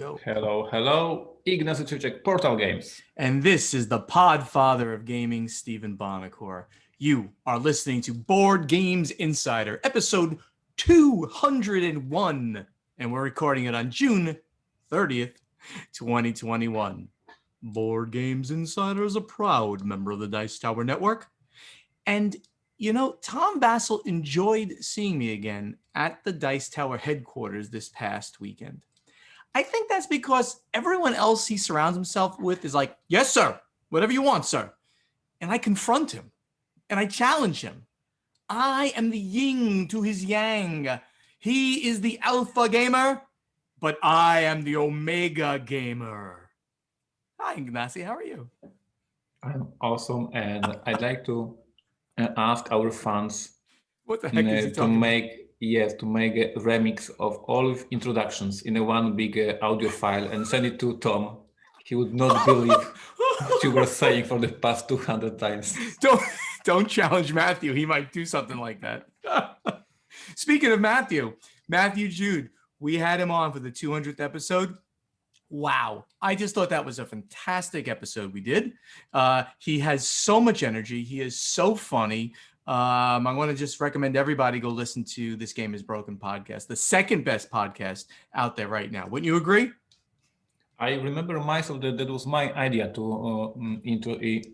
go. Hello, hello. Ignacy Czuczek, Portal Games. And this is the Podfather of Gaming, Stephen Banach. You are listening to Board Games Insider, episode 201. And we're recording it on June 30th, 2021. Board Games Insider is a proud member of the Dice Tower Network. And, Tom Vassal enjoyed seeing me again at the Dice Tower headquarters this past weekend. I think that's because everyone else he surrounds himself with is like, yes, sir, whatever you want, sir. And I confront him and I challenge him. I am the yin to his yang. He is the alpha gamer, but I am the omega gamer. Hi, Ignacy, how are you? I'm awesome, and I'd like to ask our fans What the heck is he talking make a remix of all of introductions in a one big audio file and send it to Tom. He would not believe what you were saying for the past 200 times. Don't challenge Matthew. He might do something like that. Speaking of Matthew Jude, we had him on for the 200th episode. Wow. I just thought that was a fantastic episode we did. He has so much energy. He is so funny. I want to just recommend everybody go listen to This Game is Broken podcast, the second best podcast out there right now. Wouldn't you agree? I remember myself that was my idea to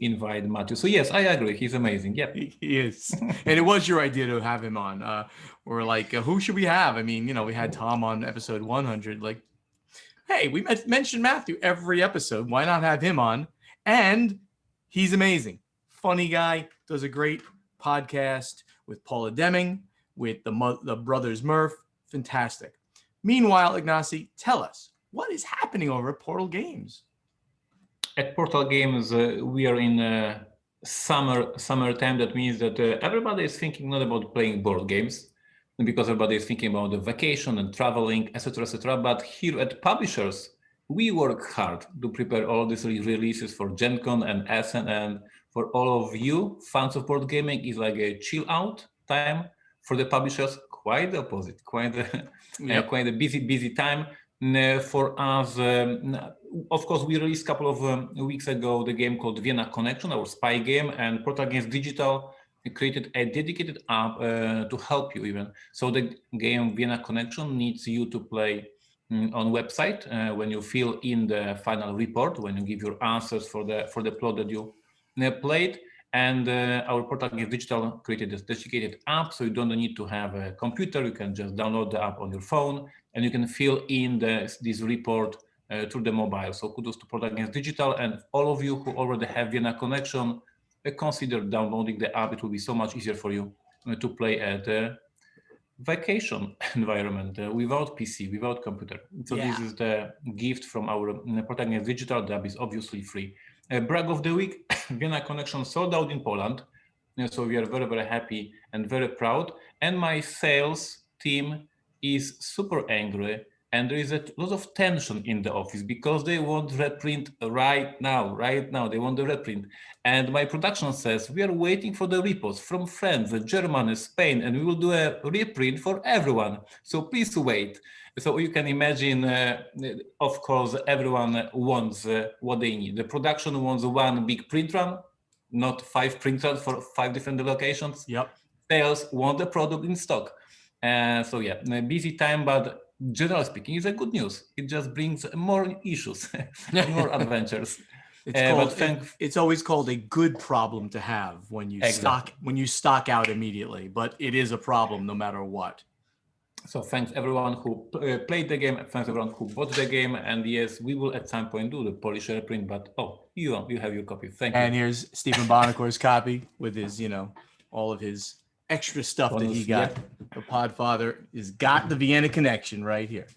invite Matthew. So yes, I agree. He's amazing. Yep. He is. And it was your idea to have him on. We're like, who should we have? I mean, we had Tom on episode 100. Like, hey, we mentioned Matthew every episode. Why not have him on? And he's amazing. Funny guy, does a great podcast with Paula Deming, with the brothers Murph. Fantastic. Meanwhile, Ignacy, tell us, what is happening over at Portal Games? At Portal Games, we are in summertime. That means that everybody is thinking not about playing board games, because everybody is thinking about the vacation and traveling, etc., etc. But here at Publishers, we work hard to prepare all these releases for Gen Con and Essen, and for all of you fans of board gaming, is like a chill out time. For the publishers, quite the opposite, quite a busy time. For us, of course, we released a couple of weeks ago the game called Vienna Connection, our spy game, and Portal Games Digital created a dedicated app to help you even. So the game Vienna Connection needs you to play on website when you fill in the final report, when you give your answers for the plot that you played. And our Portal Games Digital created this dedicated app, so you don't need to have a computer. You can just download the app on your phone, and you can fill in this report through the mobile. So kudos to Portal Games Digital, and all of you who already have Vienna Connection, consider downloading the app. It will be so much easier for you to play at a vacation environment without PC, without computer. So This is the gift from our Portal Games Digital. The app is obviously free. Brag of the week, Vienna Connection sold out in Poland. So we are very, very happy and very proud. And my sales team is super angry. And there is a lot of tension in the office because they want reprint right now. They want the reprint. And my production says, we are waiting for the reports from France, Germany, Spain, and we will do a reprint for everyone. So please wait. So you can imagine, of course, everyone wants what they need. The production wants one big print run, not 5 print runs for 5 different locations. Yep. Sales want the product in stock. So yeah, a busy time, but generally speaking, it's a good news. It just brings more issues, more adventures. It's always called a good problem to have when you stock out immediately, but it is a problem no matter what. So thanks everyone who played the game, thanks everyone who bought the game, and yes, we will at some point do the Polish reprint, but you have your copy. Thank you. And here's Stephen Bonacor's copy with his, all of his extra stuff that he got. Yep. The Podfather has got the Vienna Connection right here.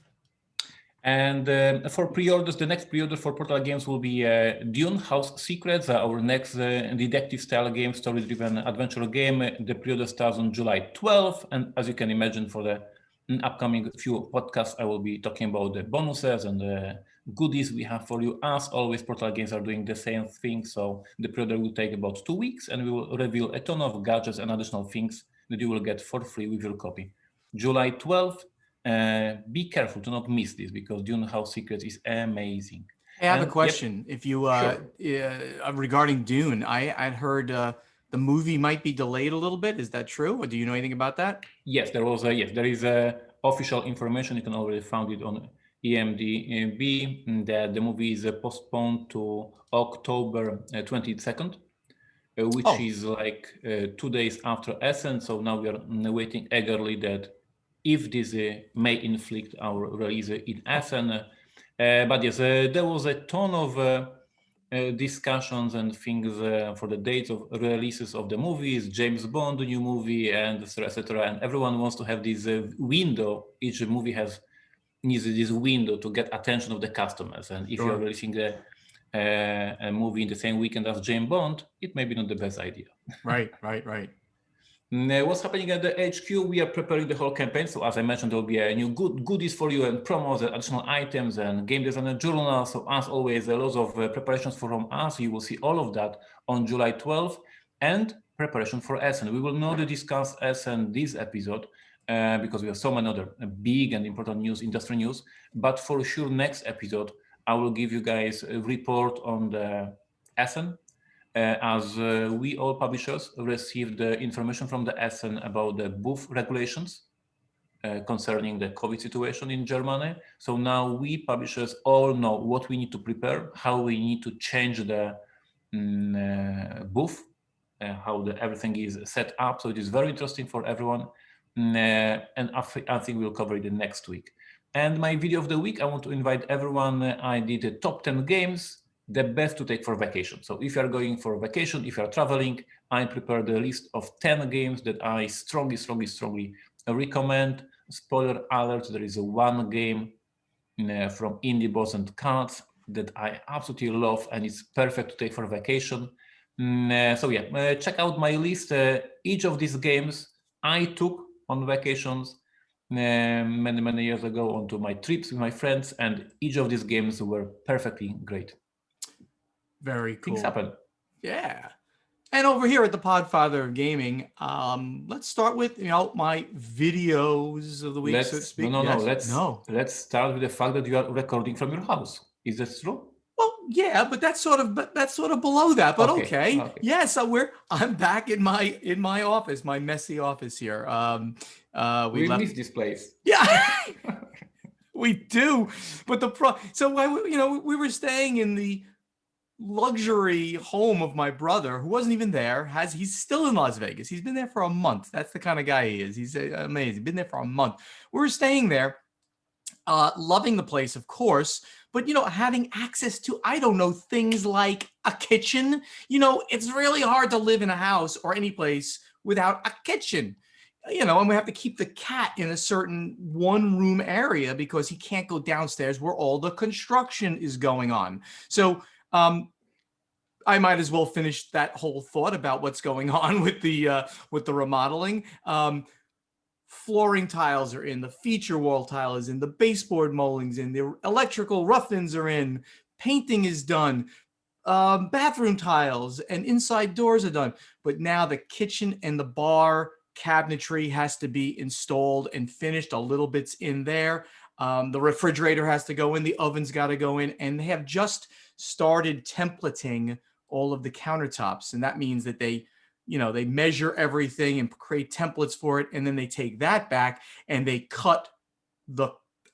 And for pre-orders, the next pre-order for Portal Games will be Dune House Secrets, our next detective-style game, story-driven adventure game. The pre-order starts on July 12th, and as you can imagine, for the upcoming few podcasts, I will be talking about the bonuses and the goodies we have for you. As always, Portal Games are doing the same thing, so the pre-order will take about 2 weeks, and we will reveal a ton of gadgets and additional things that you will get for free with your copy. July 12th, Be careful to not miss this because Dune House Secrets is amazing. Hey, I have a And yep, question. If you sure. regarding Dune, I'd heard the movie might be delayed a little bit. Is that true? Or do you know anything about that? Yes, there is official information. You can already find it on EMDb that the movie is postponed to October 22nd, which Oh, is like 2 days after Essen. So now we are waiting eagerly that if this may inflict our release in Essen. But yes, there was a ton of discussions and things for the dates of releases of the movies, James Bond, the new movie, and etc. And everyone wants to have this window. Each movie needs this window to get attention of the customers. And if you're sure. releasing a movie in the same weekend as James Bond, it may be not the best idea. Right, right, right. What's happening at the HQ? We are preparing the whole campaign. So as I mentioned, there will be a new goodies for you and promos and additional items and game designer journal. So as always, a lot of preparations from us. You will see all of that on July 12th and preparation for Essen. We will not discuss Essen this episode because we have so many other big and important news, industry news. But for sure, next episode, I will give you guys a report on the Essen as we all publishers received the information from the Essen about the booth regulations concerning the COVID situation in Germany. So now we publishers all know what we need to prepare, how we need to change the booth, how everything is set up. So it is very interesting for everyone. And I think we'll cover it the next week. And my video of the week, I want to invite everyone. I did the top 10 games the best to take for vacation. So if you are going for vacation, if you are traveling, I prepared a list of 10 games that I strongly recommend. Spoiler alert, there is one game from Indie Boss and Cards that I absolutely love and it's perfect to take for vacation. So yeah, check out my list. Each of these games I took on vacations many years ago onto my trips with my friends, and each of these games were perfectly great. Very Things cool. happen. Yeah. And over here at the Podfather of Gaming, let's start with my videos of the week, so to Let's no speak. no no. Yes. Let's No. let's start with the fact that you are recording from your house. Is that true? Well, yeah, but that's sort of below that. But Okay. okay. Okay. Yeah, so I'm back in my office, my messy office here. We We left. miss this place. Yeah. We do. But so we were staying in the luxury home of my brother, who wasn't even there. He's still in Las Vegas. He's been there for a month. That's the kind of guy he is. He's amazing. Been there for a month. We were staying there, loving the place, of course, but having access to, I don't know, things like a kitchen. It's really hard to live in a house or any place without a kitchen. And we have to keep the cat in a certain one room area because he can't go downstairs where all the construction is going on. So I might as well finish that whole thought about what's going on with the remodeling. Flooring tiles are in, the feature wall tile is in, the baseboard molding's in, the electrical rough-ins are in, painting is done, bathroom tiles and inside doors are done. But now the kitchen and the bar cabinetry has to be installed and finished. A little bit's in there. The refrigerator has to go in, the oven's got to go in, and they have just started templating all of the countertops. And that means that they measure everything and create templates for it. And then they take that back and they cut I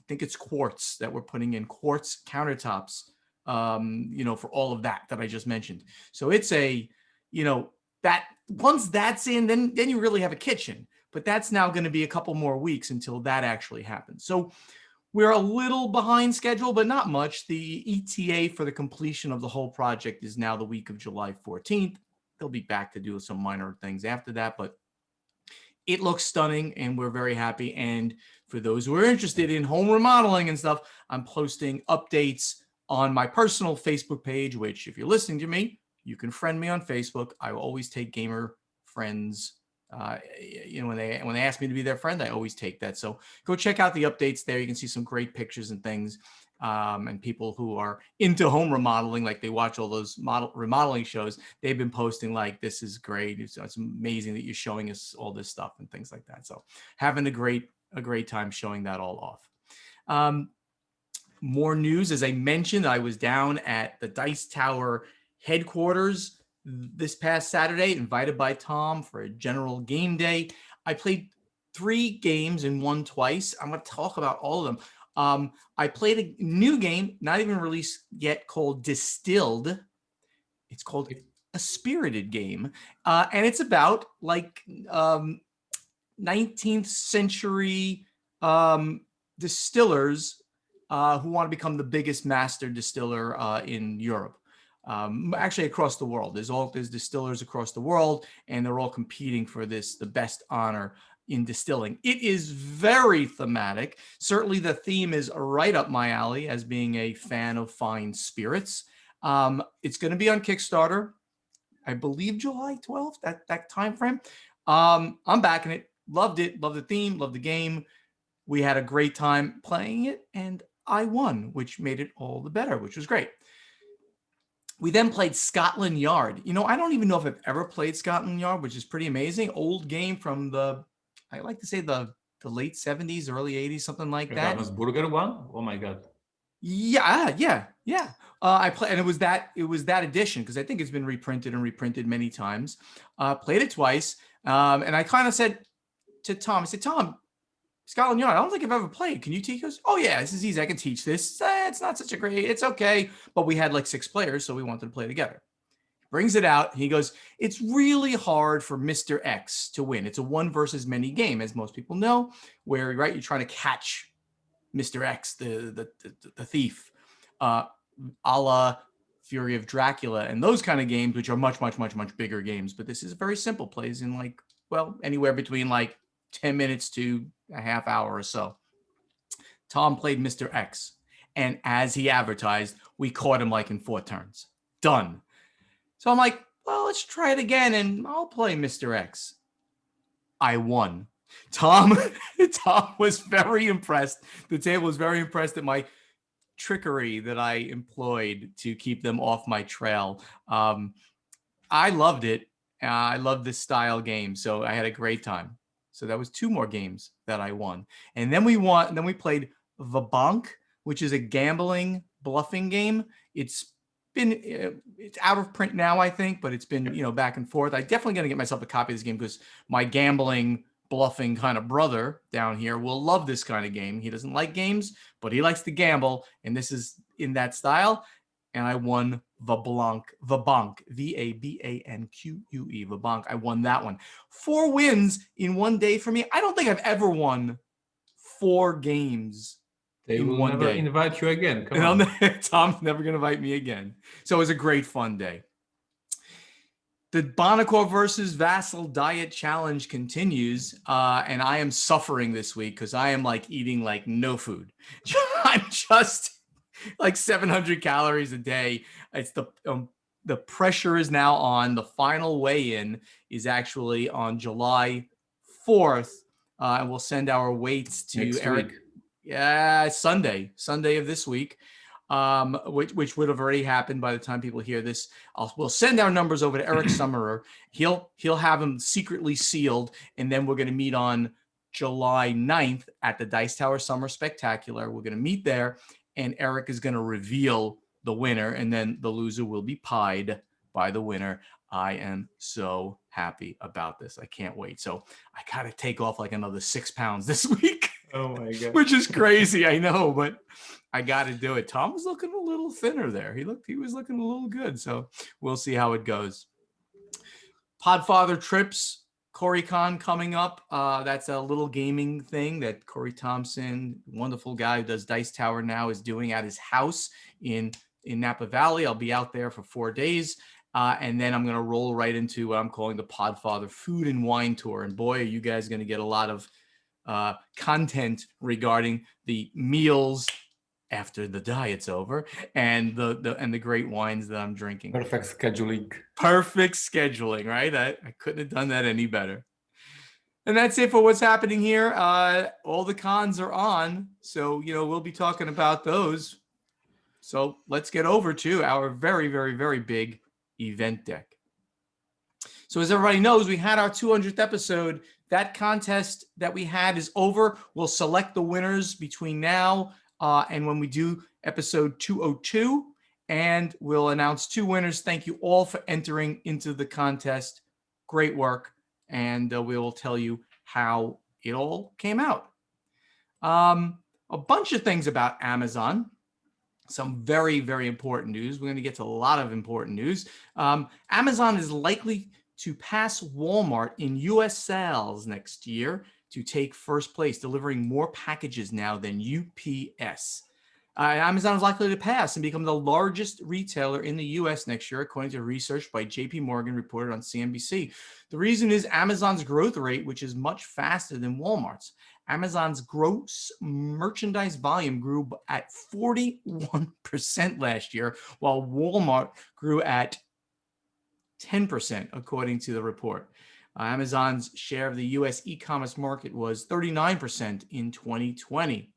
think it's quartz that we're putting in, quartz countertops, for all of that I just mentioned. So it's that once that's in, then you really have a kitchen. But that's now going to be a couple more weeks until that actually happens. So we're a little behind schedule, but not much. The ETA for the completion of the whole project is now the week of July 14th. They'll be back to do some minor things after that, but it looks stunning and we're very happy. And for those who are interested in home remodeling and stuff, I'm posting updates on my personal Facebook page, which if you're listening to me, you can friend me on Facebook. I will always take gamer friends. When they ask me to be their friend, I always take that. So go check out the updates there. You can see some great pictures and things. And people who are into home remodeling, like they watch all those remodeling shows, they've been posting like, this is great. It's amazing that you're showing us all this stuff and things like that. So having a great a great time showing that all off. More news, as I mentioned, I was down at the Dice Tower headquarters this past Saturday, invited by Tom for a general game day. I played 3 games and won twice. I'm going to talk about all of them. I played a new game, not even released yet, called Distilled. It's called a spirited game, and it's about like 19th century distillers who want to become the biggest master distiller in Europe. Actually, across the world. There's distillers across the world, and they're all competing for the best honor in distilling. It is very thematic. Certainly, the theme is right up my alley as being a fan of fine spirits. It's going to be on Kickstarter, I believe July 12th, that time frame. I'm backing it. Loved it. Loved the theme. Loved the game. We had a great time playing it, and I won, which made it all the better, which was great. We then played Scotland Yard. I don't even know if I've ever played Scotland Yard, which is pretty amazing. Old game from I like to say the late 70s, early 80s, something like that. That was Burger one? Oh my God. Yeah. I played, and it was that edition, because I think it's been reprinted many times. Played it twice, and I kind of said to Tom, I said, Tom, Scotland Yard, I don't think I've ever played. Can you teach us? Oh yeah, this is easy. I can teach this. It's not such a great. It's okay, but we had like 6 players, so we wanted to play together. Brings it out. He goes, it's really hard for Mr. X to win. It's a one versus many game, as most people know, where you're trying to catch Mr. X, the thief, a la Fury of Dracula, and those kind of games, which are much bigger games. But this is very simple, plays in anywhere between 10 minutes to a half hour or so. Tom played Mr. X, and as he advertised, we caught him in 4 turns. Done. So I'm like, well, let's try it again, and I'll play Mr. X. I won. Tom was very impressed. The table was very impressed at my trickery that I employed to keep them off my trail. I loved it. I love this style game, so I had a great time. So that was 2 more games that I won. And then we played Banach, which is a gambling bluffing game. It's out of print now, I think, but it's been, back and forth. I definitely going to get myself a copy of this game, because my gambling bluffing kind of brother down here will love this kind of game. He doesn't like games, but he likes to gamble, and this is in that style. And I won Vabanque, Vabanque, Vabanque. I won that one. 4 wins in one day for me. I don't think I've ever won 4 games in one day. They will never invite you again. Come on. Tom's never going to invite me again. So it was a great fun day. The Banach versus Vassal Diet Challenge continues, and I am suffering this week because I am eating no food. I'm just 700 calories a day. It's the pressure is now on. The final weigh-in is actually on July 4th, and we'll send our weights to next Eric. Week. Yeah, Sunday of this week. Which would have already happened by the time people hear this. We'll send our numbers over to Eric Summerer. He'll have them secretly sealed, and then we're going to meet on July 9th at the Dice Tower Summer Spectacular. We're going to meet there, and Eric is going to reveal the winner, and then the loser will be pied by the winner. I am so happy about this. I can't wait. So I got to take off another 6 pounds this week. Oh my God. Which is crazy, I know, but I got to do it. Tom was looking a little thinner there. He was looking a little good. So we'll see how it goes. Podfather Trips, Corey Con coming up. That's a little gaming thing that Corey Thompson, wonderful guy who does Dice Tower now, is doing at his house in Napa Valley. I'll be out there for 4 days. And then I'm going to roll right into what I'm calling the Podfather Food and Wine Tour. And boy, are you guys going to get a lot of content regarding the meals after the diet's over, and the great wines that I'm drinking. Perfect scheduling, right? I couldn't have done that any better. And that's it for what's happening here. All the cons are on, so we'll be talking about those. So let's get over to our very, very, very big event deck. So as everybody knows, we had our 200th episode that contest that we had is over. We'll select the winners between now and when we do episode 202, and we'll announce 2 winners. Thank you all for entering into the contest. Great work, and we will tell you how it all came out. A bunch of things about Amazon. Some very, very important news. We're going to get to a lot of important news. Amazon is likely to pass Walmart in U.S. sales next year to take first place, delivering more packages now than UPS. Amazon is likely to pass and become the largest retailer in the U.S. next year, according to research by J.P. Morgan reported on CNBC. The reason is Amazon's growth rate, which is much faster than Walmart's. Amazon's gross merchandise volume grew at 41% last year, while Walmart grew at 10%, according to the report. Amazon's share of the U.S. e-commerce market was 39% in 2020.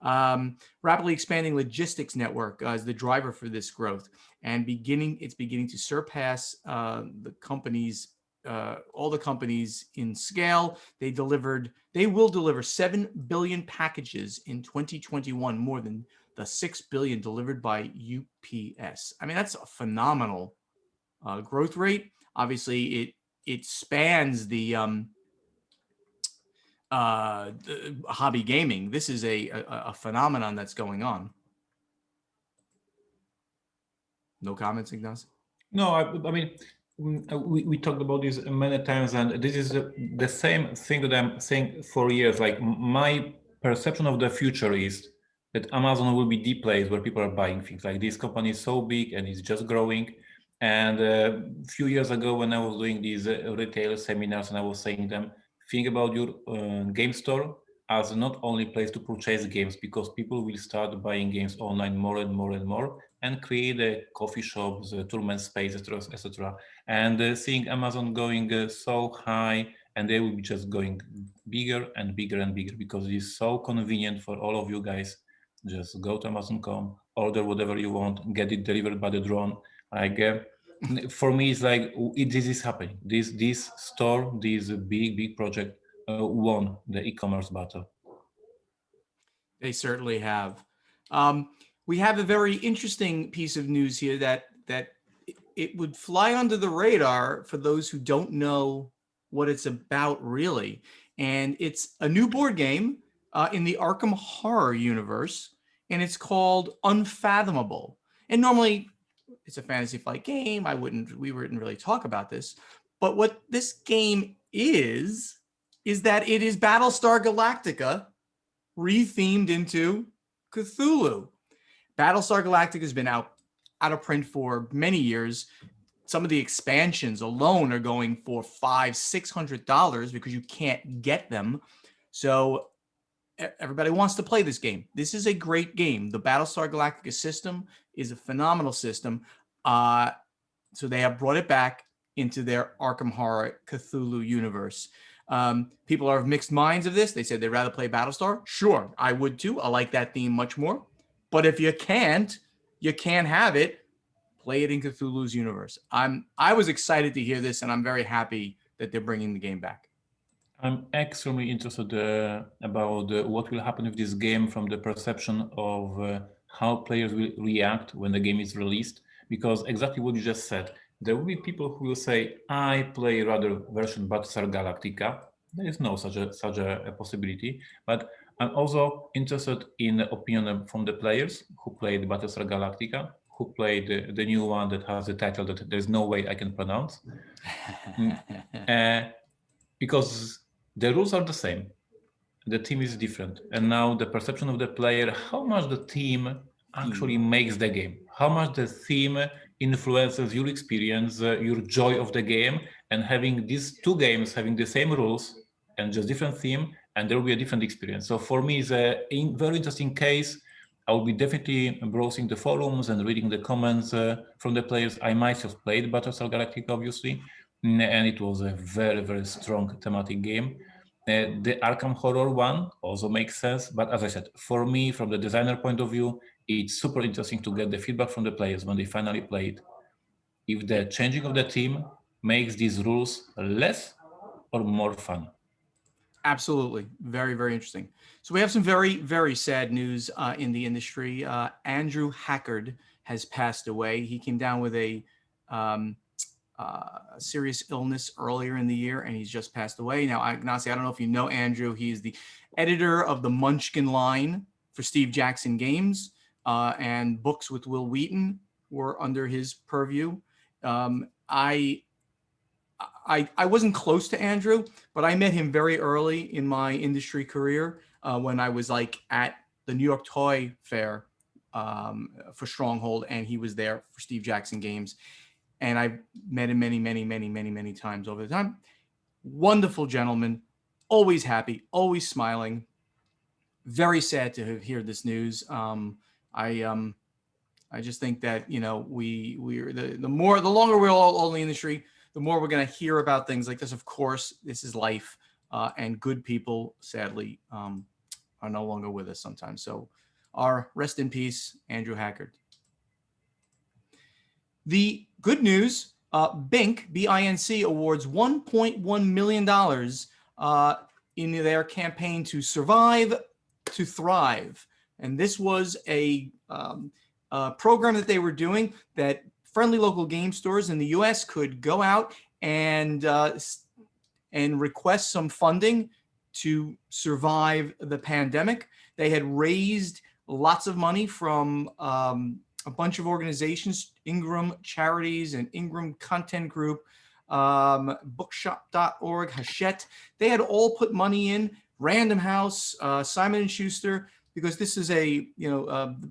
Rapidly expanding logistics network is the driver for this growth, and it's beginning to surpass the companies. All the companies in scale. They will deliver 7 billion packages in 2021, more than the 6 billion delivered by UPS. I mean, that's a phenomenal growth rate. Obviously, it spans the hobby gaming. This is a phenomenon that's going on. No comments, Ignace? No, I mean, we talked about this many times, and this is the same thing that I'm saying for years. Like, my perception of the future is that Amazon will be the place where people are buying things. Like, this company is so big and it's just growing. And a few years ago, when I was doing these retail seminars, and I was saying them, think about your game store as not only place to purchase games, because people will start buying games online more and more and more, and create coffee shops, tournament space, etc. And seeing Amazon going so high, and they will be just going bigger and bigger and bigger, because it is so convenient for all of you guys. Just go to Amazon.com, order whatever you want, get it delivered by the drone. Like, for me, it's like this is happening. This store, this big project won the e-commerce battle. They certainly have. We have a very interesting piece of news here that it would fly under the radar for those who don't know what it's about, really. And it's a new board game in the Arkham Horror universe, and it's called Unfathomable. And normally, it's a Fantasy Flight game. We wouldn't really talk about this. But what this game is that it is Battlestar Galactica rethemed into Cthulhu. Battlestar Galactica has been out of print for many years. Some of the expansions alone are going for $500-$600 because you can't get them. So everybody wants to play this game. This is a great game. The Battlestar Galactica system is a phenomenal system. So they have brought it back into their Arkham Horror Cthulhu universe. People are of mixed minds of this. They said they'd rather play Battlestar. Sure, I would too. I like that theme much more. But if you can't have it, play it in Cthulhu's universe. I was excited to hear this, and I'm very happy that they're bringing the game back. I'm extremely interested about what will happen with this game from the perception of how players will react when the game is released. Because exactly what you just said, there will be people who will say, I play rather version Battlestar Galactica. There is no such a possibility. But I'm also interested in the opinion from the players who played Battlestar Galactica, who played the new one that has a title that there's no way I can pronounce. Because the rules are the same. The team is different. And now the perception of the player, how much the team actually makes the game, how much the theme influences your experience, your joy of the game, and having these two games having the same rules and just different theme, and there will be a different experience. So for me, it's a very interesting case. I will be definitely browsing the forums and reading the comments from the players. I myself played Battlestar Galactica, obviously, and it was a very, very strong thematic game. The Arkham Horror one also makes sense, but as I said, for me, from the designer point of view, it's super interesting to get the feedback from the players when they finally play it. If the changing of the team makes these rules less or more fun. Absolutely. Very, very interesting. So we have some very, very sad news in the industry. Andrew Hackard has passed away. He came down with um, a serious illness earlier in the year, and he's just passed away. Now, Ignacy, I don't know if you know Andrew. He's the editor of the Munchkin line for Steve Jackson Games, and books with Will Wheaton were under his purview. I wasn't close to Andrew, but I met him very early in my industry career when I was like at the New York Toy Fair for Stronghold, and he was there for Steve Jackson Games. And I've met him many, many, many, many, many times over the time. Wonderful gentleman, always happy, always smiling. Very sad to have heard this news. I just think that we're the longer we're all in the industry, the more we're going to hear about things like this. Of course, this is life, and good people, sadly, are no longer with us sometimes. So, our rest in peace, Andrew Hackard. The good news: Bink, B-I-N-C, awards $1.1 million in their campaign to survive, to thrive, and this was a program that they were doing that friendly local game stores in the U.S. could go out and request some funding to survive the pandemic. They had raised lots of money from a bunch of organizations, Ingram Charities and Ingram Content Group, bookshop.org, Hachette. They had all put money in, Random House, Simon & Schuster, because this is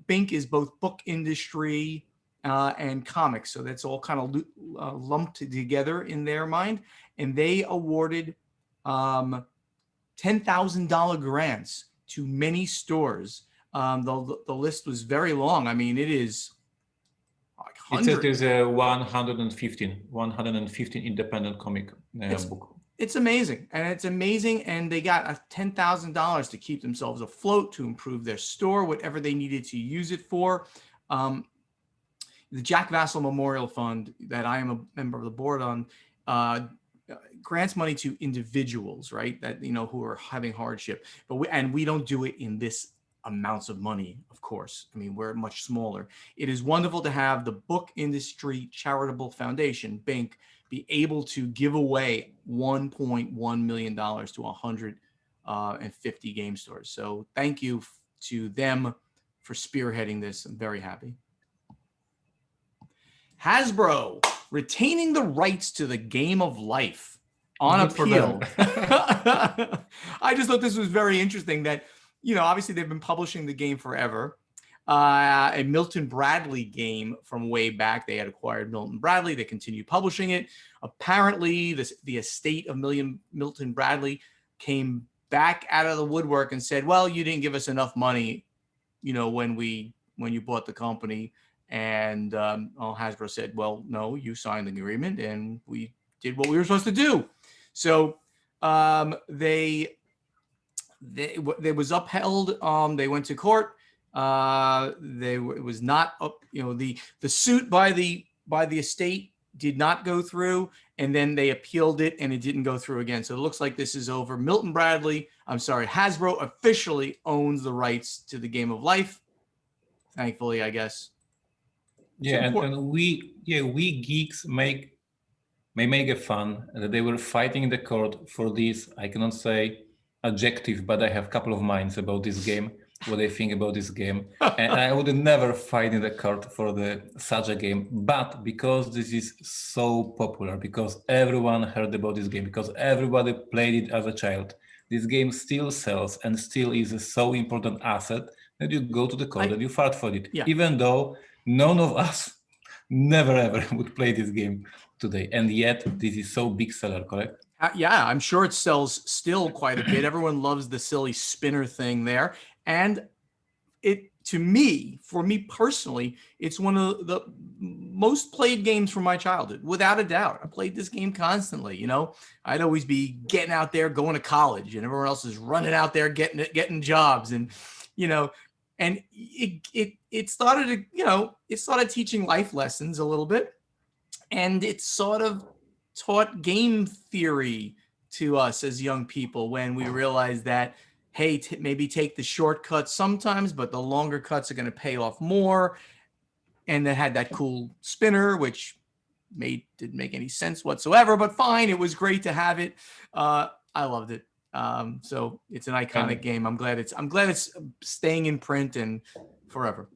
Bink is both book industry and comics. So that's all kind of lumped together in their mind. And they awarded $10,000 grants to many stores. The list was very long. I mean, it is like hundreds. It says there's a 115 independent comic book. It's amazing. And it's amazing. And they got $10,000 to keep themselves afloat, to improve their store, whatever they needed to use it for. The Jack Vassal Memorial Fund, that I am a member of the board on, grants money to individuals, right? That, who are having hardship. But we don't do it in this amounts of money, of course. I mean, we're much smaller. It is wonderful to have the Book Industry Charitable Foundation, Bink, be able to give away $1.1 million to 150 game stores. So thank you to them for spearheading this. I'm very happy. Hasbro retaining the rights to the Game of Life on appeal. I just thought this was very interesting that, obviously they've been publishing the game forever. A Milton Bradley game from way back. They had acquired Milton Bradley. They continued publishing it. Apparently, the estate of Milton Bradley came back out of the woodwork and said, well, you didn't give us enough money, when you bought the company. And Hasbro said, well, no, you signed the agreement and we did what we were supposed to do. So they was upheld. They went to court. It was not up, the suit by the estate did not go through, and then they appealed it and it didn't go through again. So it looks like this is over. Hasbro officially owns the rights to the Game of Life. Thankfully, I guess. Yeah, and we geeks may make a fun that they were fighting in the court for this. I cannot say adjective, but I have a couple of minds about this game, what I think about this game. And I would never fight in the court for such a game. But because this is so popular, because everyone heard about this game, because everybody played it as a child, this game still sells and still is a so important asset that you go to the court and you fight for it. Yeah. Even though none of us never ever would play this game today. And yet this is so big seller, correct? Yeah, I'm sure it sells still quite a bit. Everyone loves the silly spinner thing there. And for me personally, it's one of the most played games from my childhood, without a doubt. I played this game constantly. I'd always be getting out there, going to college, and everyone else is running out there, getting jobs. And, and it started to, it started teaching life lessons a little bit. And it sort of taught game theory to us as young people when we realized that, hey, maybe take the shortcuts sometimes, but the longer cuts are going to pay off more. And then had that cool spinner, which didn't make any sense whatsoever, but fine. It was great to have it. I loved it. So it's an iconic game. I'm glad it's staying in print and forever.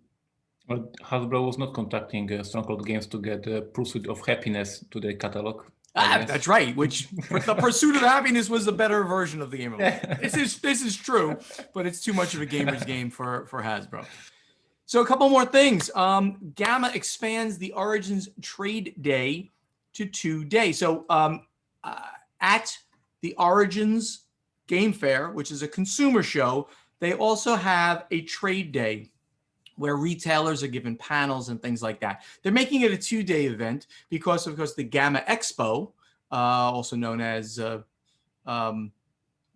Well, Hasbro was not contacting Stronghold Games to get Pursuit of Happiness to the catalog. That's right. Which the Pursuit of Happiness was the better version of the game. This is true, but it's too much of a gamer's game for Hasbro. So a couple more things. Gamma expands the Origins Trade Day to 2 days. So at the Origins Game Fair, which is a consumer show, they also have a trade day where retailers are given panels and things like that. They're making it a 2-day event because, of course, the Gamma Expo, also known as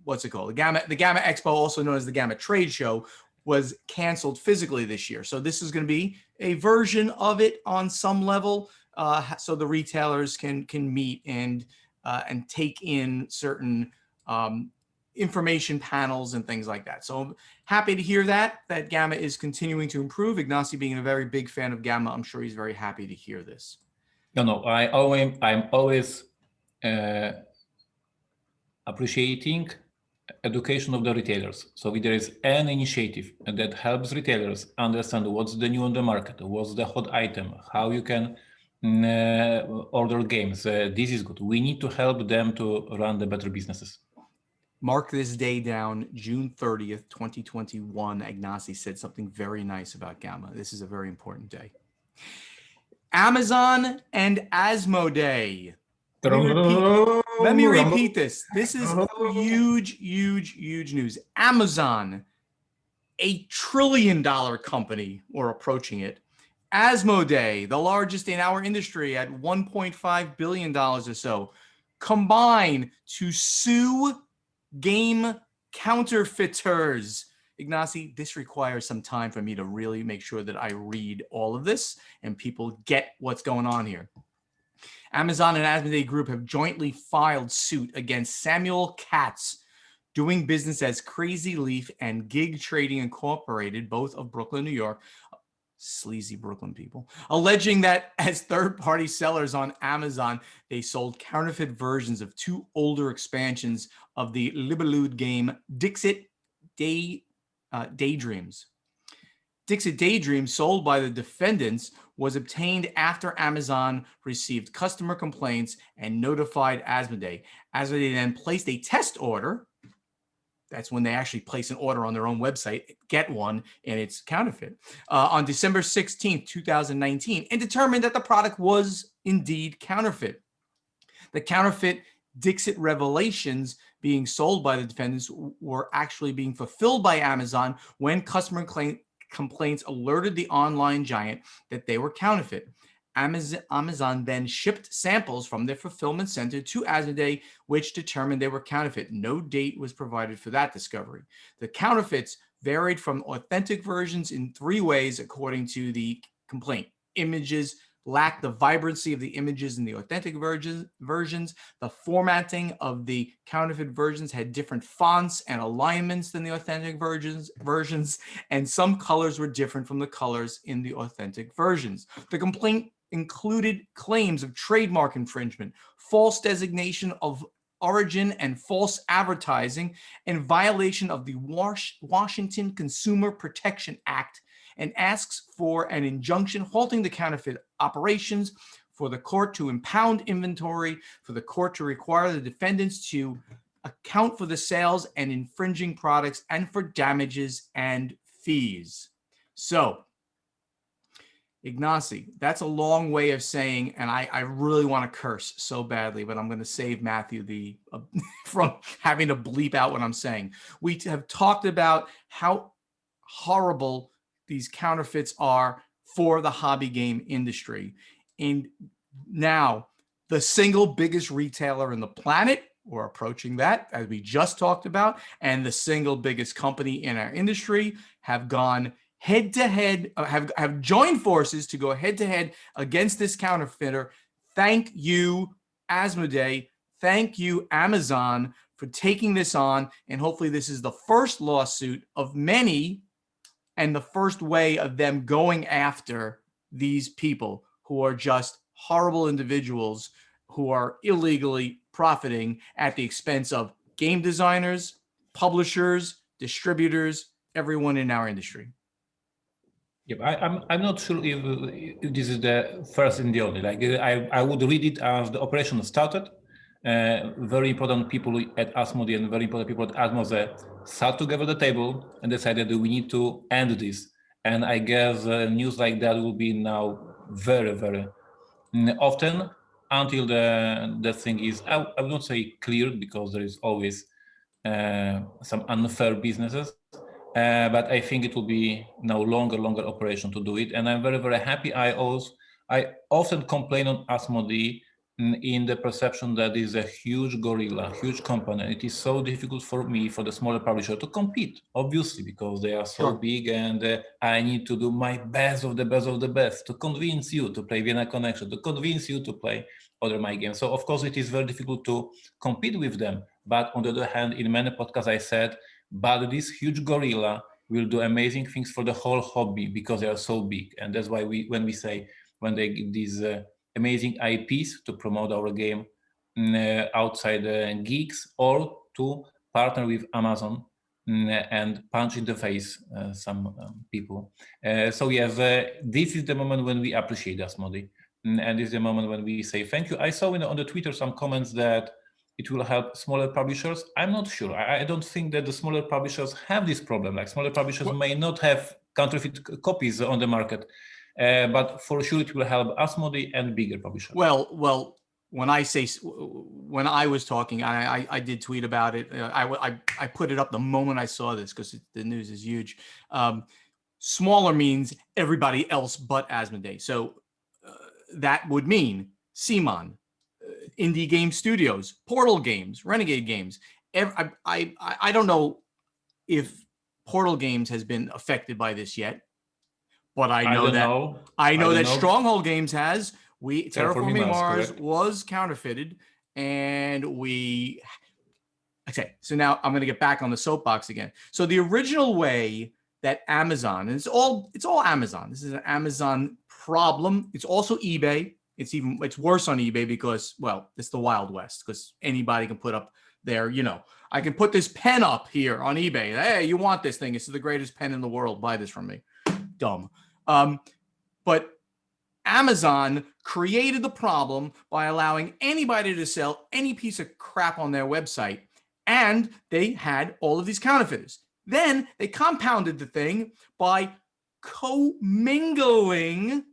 what's it called? The Gamma Expo, also known as the Gamma Trade Show, was canceled physically this year. So this is going to be a version of it on some level, so the retailers can meet and take in certain information panels and things like that. So I'm happy to hear that Gamma is continuing to improve. Ignacy, being a very big fan of Gamma, I'm sure he's very happy to hear this. No, I'm always appreciating education of the retailers. So if there is an initiative that helps retailers understand what's the new on the market, what's the hot item, how you can order games, this is good. We need to help them to run the better businesses. Mark this day down, June 30th, 2021. Ignacy said something very nice about Gamma. This is a very important day. Amazon and Asmoday. Let me repeat this. This is huge, huge, huge news. Amazon, $1 trillion company, or approaching it. Asmoday, the largest in our industry at $1.5 billion or so, combine to sue game counterfeiters. Ignacy, this requires some time for me to really make sure that I read all of this and people get what's going on here. Amazon and Asmoday Group have jointly filed suit against Samuel Katz, doing business as Crazy Leaf and Gig Trading Incorporated, both of Brooklyn, New York, sleazy Brooklyn people, alleging that as third-party sellers on Amazon, they sold counterfeit versions of 2 older expansions of the Libellude game Dixit Daydreams. Dixit Daydreams, sold by the defendants, was obtained after Amazon received customer complaints and notified Asmoday. Asmoday then placed a test order. That's when they actually place an order on their own website, get one, and it's counterfeit, on December 16th, 2019, and determined that the product was indeed counterfeit. The counterfeit Dixit Revelations being sold by the defendants were actually being fulfilled by Amazon when customer complaints alerted the online giant that they were counterfeit. Amazon then shipped samples from their fulfillment center to Asmoday, which determined they were counterfeit. No date was provided for that discovery. The counterfeits varied from authentic versions in 3 ways, according to the complaint. Images lacked the vibrancy of the images in the authentic versions. The formatting of the counterfeit versions had different fonts and alignments than the authentic versions, and some colors were different from the colors in the authentic versions. The complaint included claims of trademark infringement, false designation of origin and false advertising, and violation of the Washington Consumer Protection Act, and asks for an injunction halting the counterfeit operations, for the court to impound inventory, for the court to require the defendants to account for the sales and infringing products, and for damages and fees. So, Ignacy, that's a long way of saying, and I really want to curse so badly, but I'm going to save Matthew from having to bleep out what I'm saying. We have talked about how horrible these counterfeits are for the hobby game industry. And now the single biggest retailer in the planet, or approaching that, as we just talked about, and the single biggest company in our industry have gone head-to-head, have joined forces to go head-to-head against this counterfeiter. Thank you, Asmoday. thank you, Amazon, for taking this on. And hopefully this is the first lawsuit of many and the first way of them going after these people who are just horrible individuals who are illegally profiting at the expense of game designers, publishers, distributors, everyone in our industry. Yeah, I'm not sure if this is the first and the only. Like I would read it as the operation started. Very important people at Asmoday and very important people at Asmoday sat together at the table and decided that we need to end this. And I guess news like that will be now very, very often until the thing is, I would not say cleared, because there is always some unfair businesses. But I think it will be now longer operation to do it. And I'm very, very happy. I often complain on Asmodee in the perception that is a huge gorilla, huge company. It is so difficult for me, for the smaller publisher, to compete, obviously, because they are so big, and I need to do my best of the best to convince you to play Vienna Connection, to convince you to play other my games. So of course it is very difficult to compete with them. But on the other hand, in many podcasts I said, but this huge gorilla will do amazing things for the whole hobby because they are so big. And that's why when they give these amazing IPs to promote our game outside geeks, or to partner with Amazon and punch in the face some people. So yes, this is the moment when we appreciate Asmodee. And this is the moment when we say thank you. I saw on the Twitter some comments that it will help smaller publishers. I'm not sure. I don't think that the smaller publishers have this problem. Like smaller publishers may not have counterfeit copies on the market, but for sure it will help Asmodee and bigger publishers. Well, when I was talking, I did tweet about it. I put it up the moment I saw this because the news is huge. Smaller means everybody else but Asmodee. So that would mean CMON, indie game studios, Portal Games, Renegade Games. I don't know if Portal Games has been affected by this yet, but I know that Stronghold Games has. Terraforming Mars was counterfeited, and okay. So now I'm going to get back on the soapbox again. So the original way that Amazon, and it's all Amazon. This is an Amazon problem. It's also eBay. It's worse on eBay because, well, it's the Wild West, because anybody can put up there, I can put this pen up here on eBay. Hey, you want this thing? This is the greatest pen in the world. Buy this from me. Dumb. But Amazon created the problem by allowing anybody to sell any piece of crap on their website. And they had all of these counterfeiters. Then they compounded the thing by commingling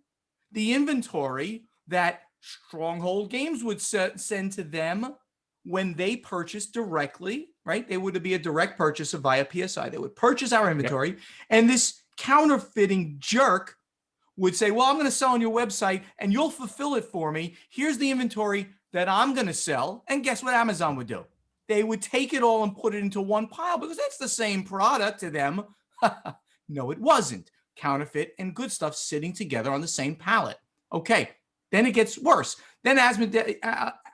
the inventory that Stronghold Games would send to them when they purchased directly, right? They would be a direct purchaser via PSI. They would purchase our inventory. Yep. And this counterfeiting jerk would say, well, I'm going to sell on your website and you'll fulfill it for me. Here's the inventory that I'm going to sell. And guess what Amazon would do? They would take it all and put it into one pile because it's the same product to them. No, it wasn't. Counterfeit and good stuff sitting together on the same pallet. Okay, then it gets worse. Then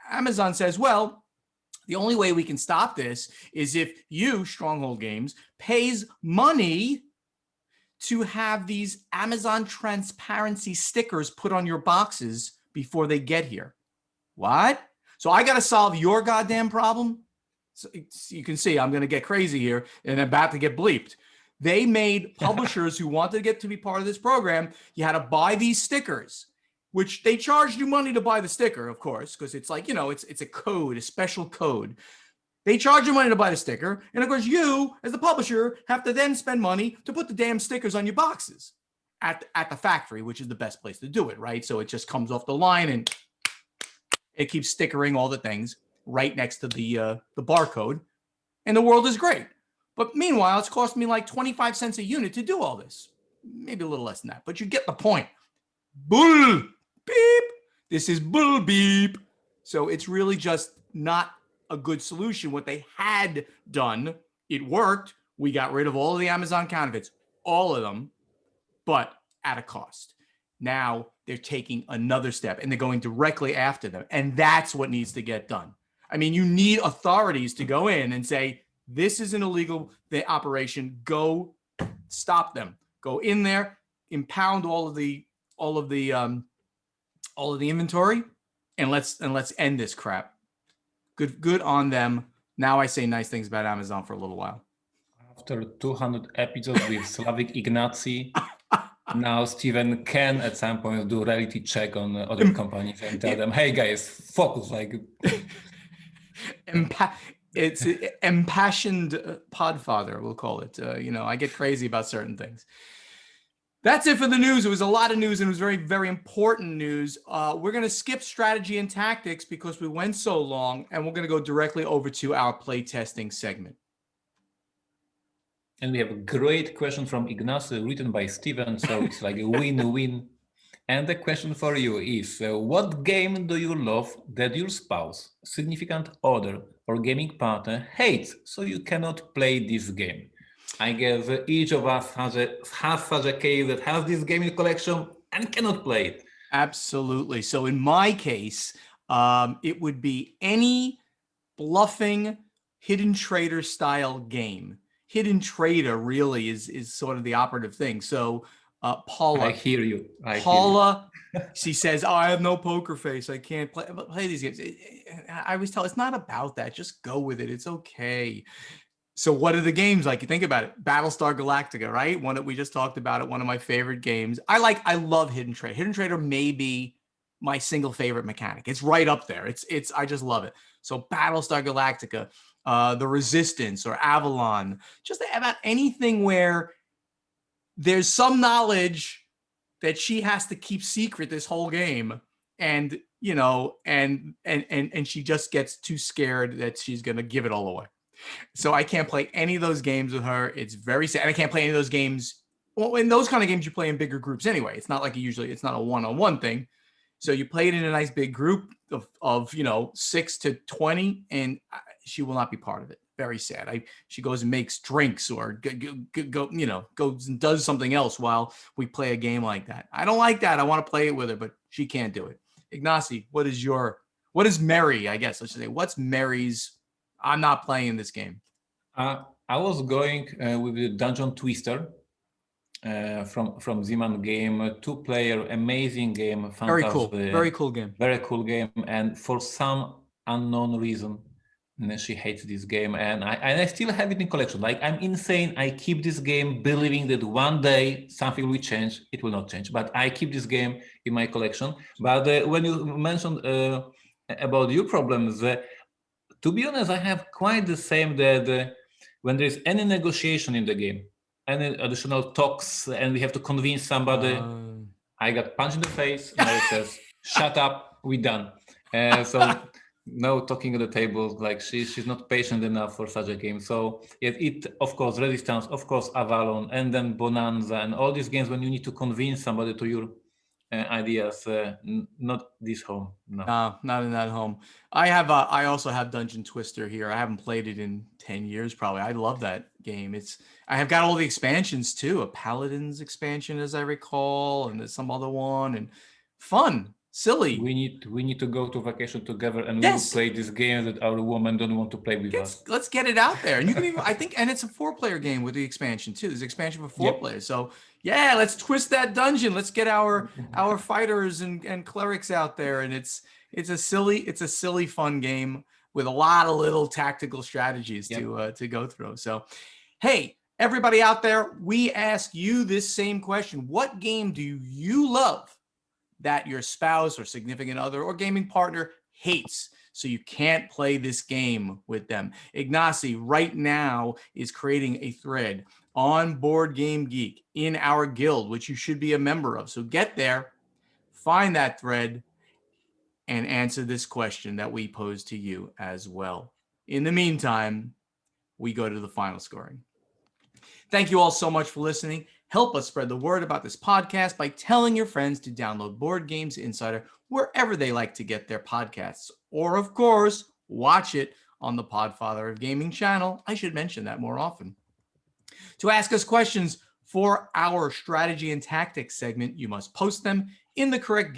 Amazon says, well, the only way we can stop this is if you, Stronghold Games, pays money to have these Amazon transparency stickers put on your boxes before they get here. What? So I got to solve your goddamn problem? So you can see I'm going to get crazy here and I'm about to get bleeped. They made publishers who wanted to get to be part of this program, you had to buy these stickers, which they charged you money to buy the sticker, of course, because it's like, it's a code, a special code. They charge you money to buy the sticker. And of course, you, as the publisher, have to then spend money to put the damn stickers on your boxes at the factory, which is the best place to do it, right? So it just comes off the line and it keeps stickering all the things right next to the barcode. And the world is great. But meanwhile, it's cost me like 25 cents a unit to do all this. Maybe a little less than that, but you get the point. Bull beep. This is bull beep. So it's really just not a good solution. What they had done, it worked. We got rid of all of the Amazon counterfeits, all of them, but at a cost. Now they're taking another step and they're going directly after them. And that's what needs to get done. I mean, you need authorities to go in and say, this is an illegal operation. Go stop them. Go in there, impound all of the inventory, and let's end this crap. Good on them. Now I say nice things about Amazon for a little while. After 200 episodes with Slavic Ignacy, now Steven can at some point do reality check on other companies and tell them, hey guys, focus. It's impassioned podfather, we'll call it. I get crazy about certain things. That's it for the news. It was a lot of news, and it was very, very important news. We're going to skip strategy and tactics because we went so long, and we're going to go directly over to our playtesting segment. And we have a great question from Ignacy written by Steven, so it's like a win-win. And the question for you is, what game do you love that your spouse, significant other, or gaming partner hates, so you cannot play this game? I guess each of us has such a case that has this game in collection and cannot play it. Absolutely. So in my case, it would be any bluffing hidden trader style game. Hidden trader really is sort of the operative thing. So Paula, I hear you. Paula, she says, "Oh, I have no poker face. I can't play these games." I always tell her, it's not about that. Just go with it. It's okay. So what are the games like? You think about it. Battlestar Galactica, right? One that we just talked about it. One of my favorite games. I love Hidden Trader. Hidden Trader may be my single favorite mechanic. It's right up there. I just love it. So Battlestar Galactica, The Resistance or Avalon, just about anything where there's some knowledge that she has to keep secret this whole game. And, and she just gets too scared that she's going to give it all away. So I can't play any of those games with her. It's very sad. And I can't play any of those games. Well, in those kind of games, you play in bigger groups anyway. It's not like it's not a one-on-one thing. So you play it in a nice big group of 6 to 20, and she will not be part of it. Very sad. She goes and makes drinks or goes and does something else while we play a game like that. I don't like that. I want to play it with her, but she can't do it. Ignacy, what is Mary? I guess let's just say, what's Mary's? I'm not playing this game. I was going with the Dungeon Twister from Zeman game, 2-player, amazing game, fantastic. Very cool game. Very cool game. And for some unknown reason, she hates this game, and I still have it in collection. Like, I'm insane. I keep this game believing that one day something will change. It will not change, but I keep this game in my collection. But when you mentioned about your problems, to be honest, I have quite the same that when there is any negotiation in the game, any additional talks, and we have to convince somebody, I got punched in the face, and it says, shut up, we done. So no talking at the table, like she's not patient enough for such a game. So it of course, Resistance, of course, Avalon, and then Bonanza, and all these games when you need to convince somebody to your ideas, not this home. No, not in that home. I also have Dungeon Twister here. I haven't played it in 10 years probably. I love that game. I have got all the expansions too, a Paladins expansion as I recall, and there's some other one, and fun, silly. We need to go to vacation together, and we will play this game that our woman don't want to play with us. Let's get it out there. And you can even, I think, and it's a 4-player game with the expansion too. There's expansion for 4 players. So yeah, let's twist that dungeon. Let's get our fighters and clerics out there. And it's a silly fun game with a lot of little tactical strategies to go through. So hey, everybody out there, we ask you this same question. What game do you love that your spouse or significant other or gaming partner hates, so you can't play this game with them? Ignacy right now is creating a thread on Board Game Geek in our guild, which you should be a member of. So get there, find that thread, and answer this question that we pose to you as well. In the meantime, we go to the final scoring. Thank you all so much for listening. Help us spread the word about this podcast by telling your friends to download Board Games Insider wherever they like to get their podcasts. Or, of course, watch it on the Podfather of Gaming channel. I should mention that more often. To ask us questions for our strategy and tactics segment, you must post them in the correct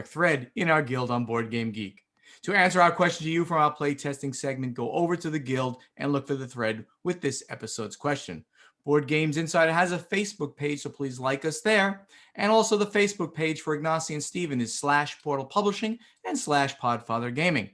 thread in our guild on Board Game Geek. To answer our question to you from our playtesting segment, go over to the Guild and look for the thread with this episode's question. Board Games Insider has a Facebook page, so please like us there. And also the Facebook page for Ignacy and Steven is /Portal Publishing and /Podfather Gaming.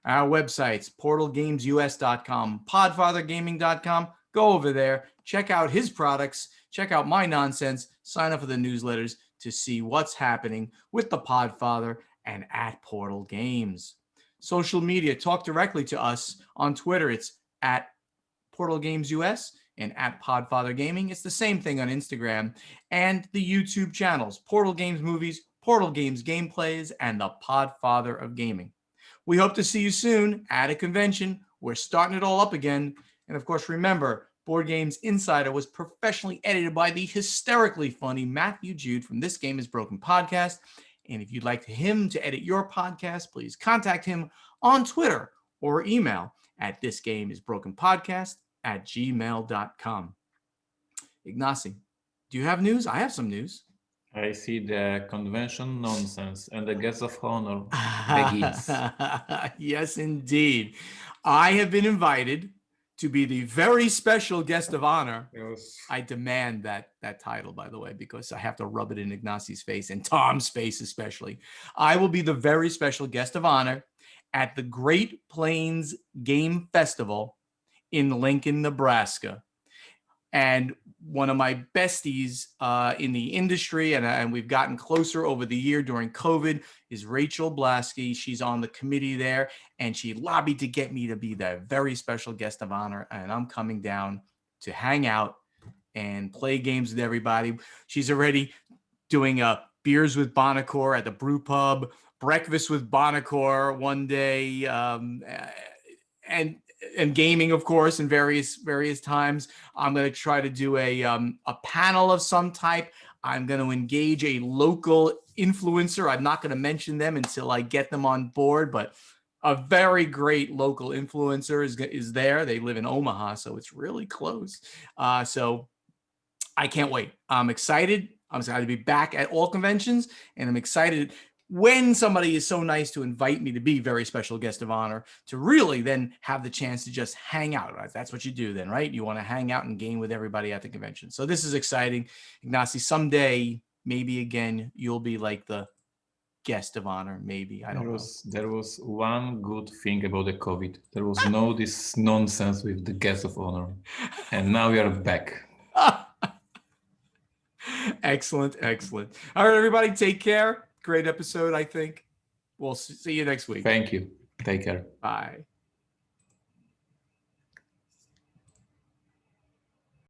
Our websites, portalgamesus.com, podfathergaming.com. Go over there, check out his products, check out my nonsense, sign up for the newsletters to see what's happening with the Podfather and at Portal Games. Social media, talk directly to us on Twitter. It's at Portal Games US and at Podfather Gaming. It's the same thing on Instagram and the YouTube channels, Portal Games Movies, Portal Games Gameplays, and the Podfather of Gaming. We hope to see you soon at a convention. We're starting it all up again. And of course, remember, Board Games Insider was professionally edited by the hysterically funny Matthew Jude from This Game is Broken podcast. And if you'd like him to edit your podcast, please contact him on Twitter or email at thisgameisbrokenpodcast@gmail.com. Ignacy, do you have news? I have some news. I see the convention nonsense and the guest of honor begins. Yes, indeed. I have been invited to be the very special guest of honor. Yes. I demand that title, by the way, because I have to rub it in Ignacy's face and Tom's face especially. I will be the very special guest of honor at the Great Plains Game Festival in Lincoln, Nebraska. And one of my besties in the industry, and we've gotten closer over the year during COVID, is Rachel Blasky. She's on the committee there, and she lobbied to get me to be the very special guest of honor. And I'm coming down to hang out and play games with everybody. She's already doing beers with Banach at the brew pub, breakfast with Banach one day, and gaming, of course, in various times. I'm going to try to do a panel of some type. I'm going to engage a local influencer. I'm not going to mention them until I get them on board, but a very great local influencer is there. They live in Omaha, so it's really close. So I can't wait. I'm excited. I'm excited to be back at all conventions, and I'm excited when somebody is so nice to invite me to be very special guest of honor, to really then have the chance to just hang out. Right? That's what you do then, right? You want to hang out and game with everybody at the convention. So this is exciting. Ignacy, someday, maybe again, you'll be like the guest of honor, maybe. I don't know. There was one good thing about the COVID. There was no this nonsense with the guest of honor. And now we are back. Excellent. All right, everybody, take care. Great episode, I think. We'll see you next week. Thank you. Take care. Bye.